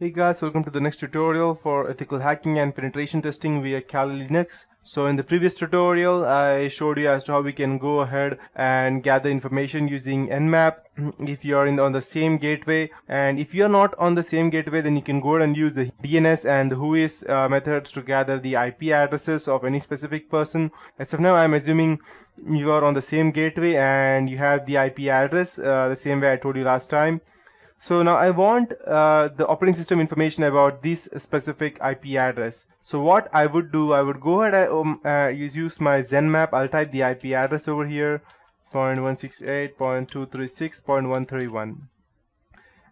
Hey guys, welcome to the next tutorial for ethical hacking and penetration testing via Kali Linux. So in the previous tutorial, I showed you as to how we can go ahead and gather information using Nmap if you are on the same gateway. And if you are not on the same gateway, then you can go ahead and use the DNS and the WHOIS methods to gather the IP addresses of any specific person. As of now, I'm assuming you are on the same gateway and you have the IP address the same way I told you last time. So now I want the operating system information about this specific IP address. So what I would do, I would go ahead and use my Nmap. I'll type the IP address over here, 0.168.236.131.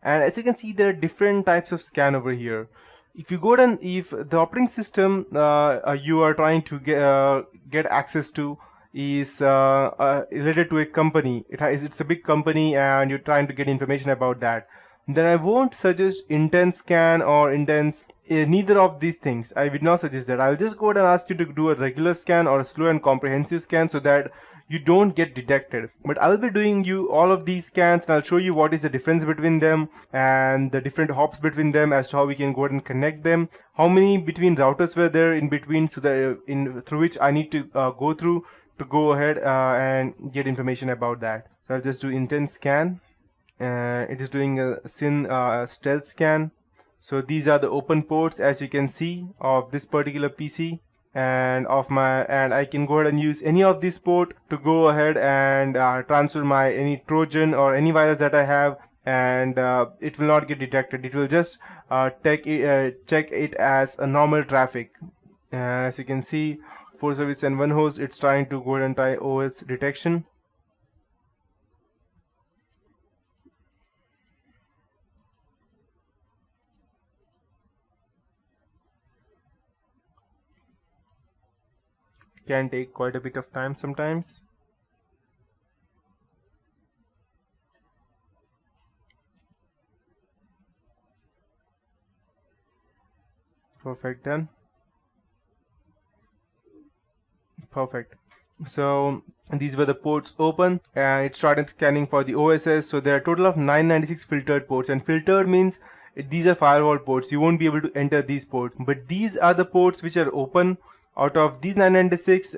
And as you can see, there are different types of scan over here. If you go down, if the operating system you are trying to get access to is related to a company, it's a big company and you're trying to get information about that, then I won't suggest intense scan or intense neither of these things. I would not suggest that. I'll just go ahead and ask you to do a regular scan or a slow and comprehensive scan so that you don't get detected. But I will be doing you all of these scans and I'll show you what is the difference between them and the different hops between them as to how we can go ahead and connect them, how many between routers were there in between, so that through which I need to go through to go ahead and get information about that. So I'll just do intense scan. It is doing a stealth scan. So these are the open ports, as you can see, of this particular PC and I can go ahead and use any of this port to go ahead and transfer my any Trojan or any virus that I have, and it will not get detected. It will just check it as a normal traffic. As you can see, 4 service and 1 host, it's trying to go ahead and try OS detection. Can take quite a bit of time sometimes. Perfect, done. Perfect. So these were the ports open and it started scanning for the OSS. So there are a total of 996 filtered ports, and filtered means these are firewall ports. You won't be able to enter these ports, but these are the ports which are open. Out of these 996,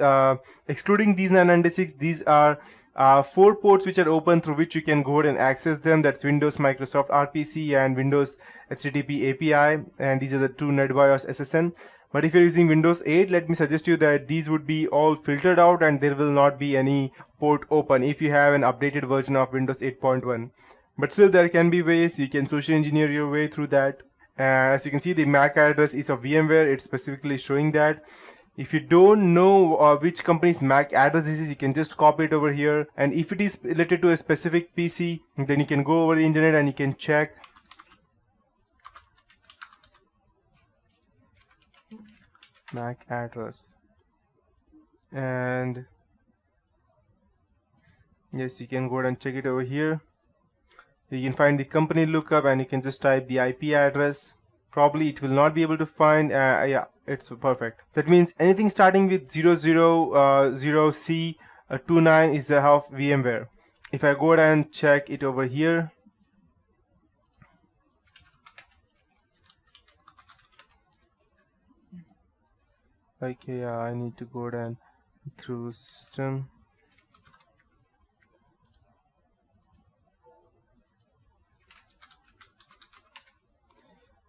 excluding these 996, these are 4 ports which are open through which you can go ahead and access them. That's Windows Microsoft RPC and Windows HTTP API, and these are the 2 NetBIOS SSN. But if you're using Windows 8, let me suggest you that these would be all filtered out and there will not be any port open if you have an updated version of Windows 8.1. But still, there can be ways you can social engineer your way through that. As you can see, the MAC address is of VMware. It's specifically showing that. If you don't know which company's MAC address this is, you can just copy it over here. And if it is related to a specific PC, then you can go over the internet and you can check. MAC address, and yes, you can go ahead and check it over here. You can find the company lookup and you can just type the IP address. Probably it will not be able to find. Yeah, it's perfect. That means anything starting with 000C29 is of VMware. If I go ahead and check it over here, okay, yeah, I need to go down through system.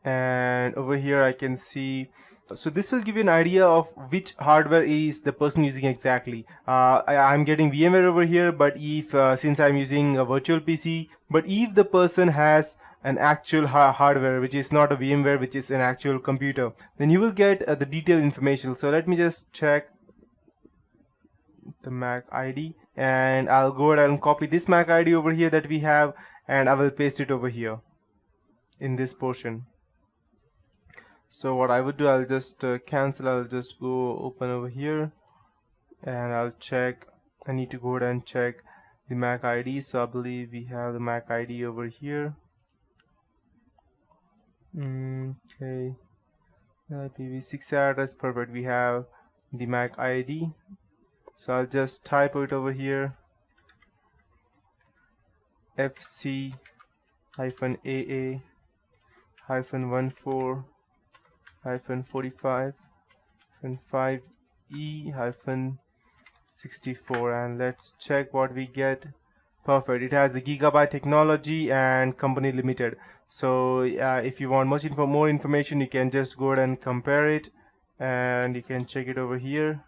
And over here I can see, so this will give you an idea of which hardware is the person using exactly. I'm getting VMware over here, but if since I'm using a virtual PC, but if the person has an actual hardware which is not a VMware, which is an actual computer, then you will get the detailed information. So let me just check the MAC ID and I'll go ahead and copy this MAC ID over here that we have, and I will paste it over here in this portion. So what I would do, I'll just cancel. I'll just go open over here and I'll check. I need to go ahead and check the MAC ID. So I believe we have the MAC ID over here. Okay, IPv6 address, perfect. We have the MAC ID. So I'll just type it over here, FC-AA -14 -45 5E 64, and let's check what we get. Perfect, it has the gigabyte technology and company limited. So if you want more information, you can just go ahead and compare it, and you can check it over here.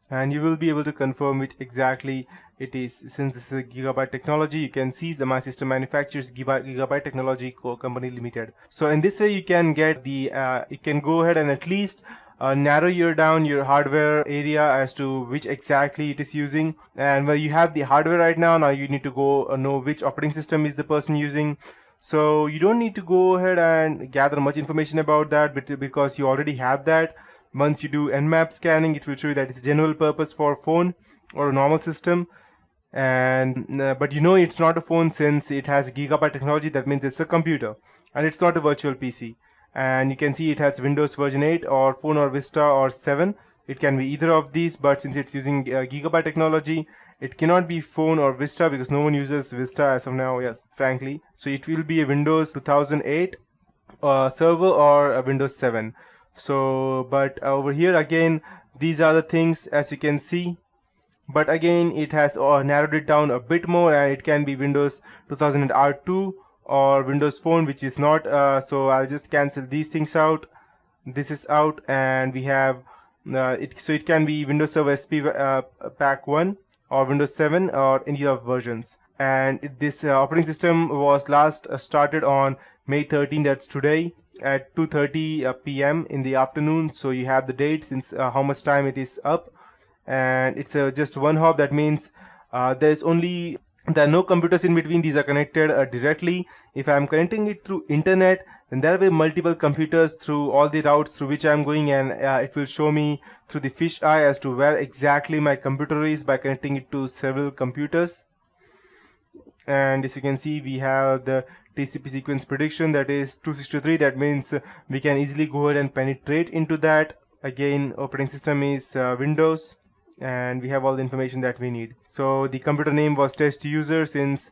And you will be able to confirm which exactly it is. Since this is a gigabyte technology, you can see the my system manufacturers gigabyte technology company limited. So in this way you can get the you can go ahead and at least narrow down your hardware area as to which exactly it is using. And where you have the hardware right now you need to go know which operating system is the person using. So you don't need to go ahead and gather much information about that, but because you already have that. Once you do Nmap scanning, it will show you that it's general purpose for phone or a normal system. And but you know it's not a phone since it has gigabyte technology. That means it's a computer, and it's not a virtual PC. And you can see it has Windows version 8 or Phone or Vista or 7. It can be either of these, but since it's using gigabyte technology, it cannot be Phone or Vista because no one uses Vista as of now. Yes, frankly. So it will be a Windows 2008 server or a Windows 7. So but over here again, these are the things as you can see, but again it has narrowed it down a bit more, and it can be Windows 2000 R2 or Windows Phone, which is not so I'll just cancel these things out. This is out, and we have so it can be Windows Server SP pack 1 or Windows 7 or any of versions. And this operating system was last started on May 13, that's today, at 2:30 p.m. in the afternoon. So you have the date since how much time it is up, and it's just one hop. That means there are no computers in between. These are connected directly. If I'm connecting it through internet, then there will be multiple computers through all the routes through which I'm going, and it will show me through the fish eye as to where exactly my computer is by connecting it to several computers. And as you can see, we have the TCP sequence prediction, that is 263. That means we can easily go ahead and penetrate into that. Again, operating system is Windows, and we have all the information that we need. So the computer name was test user, since